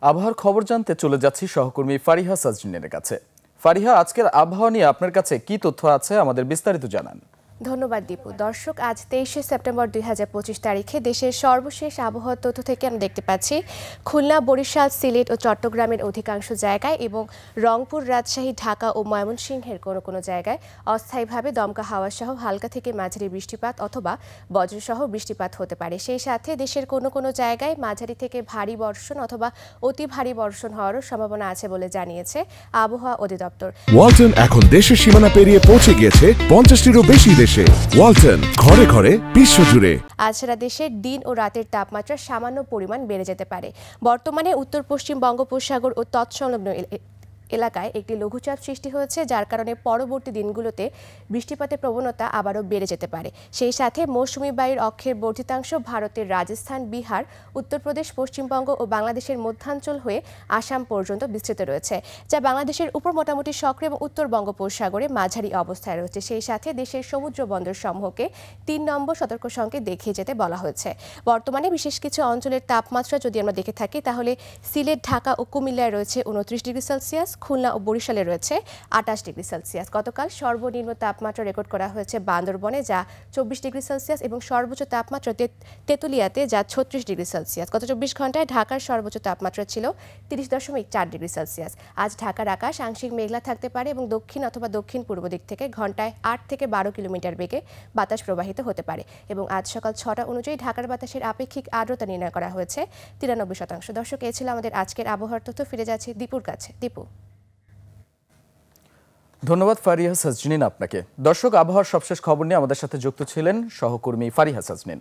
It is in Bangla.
আবহাওয়ার খবর জানতে চলে যাচ্ছি সহকর্মী ফারিহা সাজরিনের কাছে। ফারিহা, আজকের আবহাওয়া নিয়ে আপনার কাছে কি তথ্য আছে, আমাদের বিস্তারিত জানান। ধন্যবাদ দীপু। দর্শক, আজ 23শে সেপ্টেম্বর 2025 তারিখে দেশের সর্বশেষ আবহাওয়ার তথ্য থেকে আমরা দেখতে পাচ্ছি খুলনা, বরিশাল, সিলেট ও চট্টগ্রামের অধিকাংশ জায়গায় এবং রংপুর, রাজশাহী, ঢাকা ও ময়মনসিংহের কোনো কোনো জায়গায় অস্থায়ীভাবে দমকা হাওয়া সহ হালকা থেকে মাঝারি বৃষ্টিপাত অথবা বজ্রসহ বৃষ্টিপাত হতে পারে। সেই সাথে দেশের কোনো কোনো জায়গায় মাঝারি থেকে ভারী বর্ষণ অথবা অতি ভারী বর্ষণ হওয়ারও সম্ভাবনা আছে বলে জানিয়েছে আবহাওয়া অধিদপ্তর। ওয়ালটন এখন দেশের সীমানা পেরিয়ে পৌঁছে গিয়েছে 50টিরও বেশি দেশে। ওয়ালটন, ঘরে ঘরে বিশ্বজুড়ে। আজ সারা দেশের দিন ও রাতের তাপমাত্রা সামান্য পরিমাণ বেড়ে যেতে পারে। বর্তমানে উত্তর পশ্চিম বঙ্গোপসাগর ও তৎসংলগ্ন এলাকায় একটি লঘুচাপ সৃষ্টি হয়েছে, যার কারণে পরবর্তী দিনগুলোতে বৃষ্টিপাতের প্রবণতা আবারও বেড়ে যেতে পারে। সেই সাথে মৌসুমী বায়ুর অক্ষের বর্ধিতাংশ ভারতের রাজস্থান, বিহার, উত্তরপ্রদেশ, পশ্চিমবঙ্গ ও বাংলাদেশের মধ্যাঞ্চল হয়ে আসাম পর্যন্ত বিস্তৃত রয়েছে, যা বাংলাদেশের উপর মোটামুটি সক্রিয় এবং উত্তর বঙ্গোপসাগরে মাঝারি অবস্থায় রয়েছে। সেই সাথে দেশের সমুদ্র বন্দর সমূহকে 3 নম্বর সতর্ক সংকেত দেখিয়ে যেতে বলা হয়েছে। বর্তমানে বিশেষ কিছু অঞ্চলের তাপমাত্রা যদি আমরা দেখে থাকি, তাহলে সিলেট, ঢাকা ও কুমিল্লায় রয়েছে 29 ডিগ্রি সেলসিয়াস, খুলনা ও বরিশালে রয়েছে 28 ডিগ্রি সেলসিয়াস। গতকাল সর্বনিম্ন তাপমাত্রা রেকর্ড করা হয়েছে বান্দরবনে, যা 24 ডিগ্রি সেলসিয়াস, এবং সর্বোচ্চ তাপমাত্রা তেঁতুলিয়াতে, যা 36 ডিগ্রি সেলসিয়াস। গত 24 ঘন্টায় ঢাকার সর্বোচ্চ তাপমাত্রা ছিল 30.4 ডিগ্রি সেলসিয়াস। আজ ঢাকার আকাশ আংশিক মেঘলা থাকতে পারে এবং দক্ষিণ অথবা দক্ষিণ পূর্ব দিক থেকে ঘন্টায় 8 থেকে 12 কিলোমিটার বেগে বাতাস প্রবাহিত হতে পারে। এবং আজ সকাল 6টা অনুযায়ী ঢাকার বাতাসের আপেক্ষিক আর্দ্রতা নির্ণয় করা হয়েছে 93%। দর্শক, এ ছিল আমাদের আজকের আবহাওয়ার তথ্য। ফিরে যাচ্ছে দীপুর কাছে। দীপু। ধন্যবাদ ফারিহা সাজরিন আপনাকে। দর্শক, আবহাওয়ার সবশেষ খবর নিয়ে আমাদের সাথে যুক্ত ছিলেন সহকর্মী ফারিহা সাজরিন।